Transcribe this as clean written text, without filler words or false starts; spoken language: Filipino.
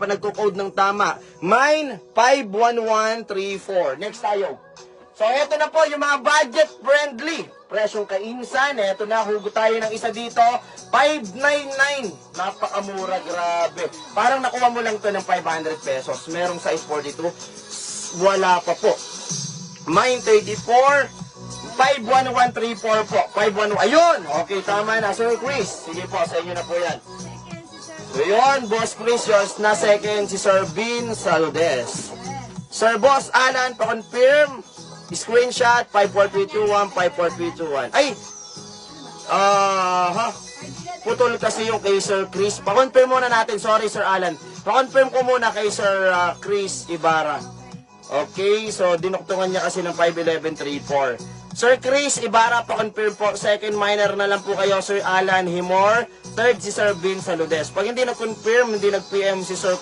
pa nagko-code ng tama. Mine, 51134. Next tayo. So, eto na po yung mga budget-friendly. Presyong kainsan. Eto na, hugot tayo ng isa dito. 599. Napakamura, grabe. Parang nakuha mo lang to ng 500 pesos. Merong size 42. Wala pa po. Mine, 34. 51134 po. 511. Ayun! Okay, tama na. Sir Chris. Sige po, sa inyo na po yan. So yun, Boss Chris, yours na second si Sir Bin Saludes. Sir Boss Alan, pa-confirm. Screenshot, 54321, 54321. Ay! Putol kasi yung kay Sir Chris. Pa-confirm muna natin. Sorry, Sir Alan. Pa-confirm ko muna kay Sir Chris Ibarra. Okay, so dinuktungan niya kasi ng 51134. Sir Chris Ibarra, pa-confirm po. Second minor na lang po kayo, Sir Alan Himor. Third, si Sir Bin Saludes. Pag hindi nag-confirm, hindi nag-PM si Sir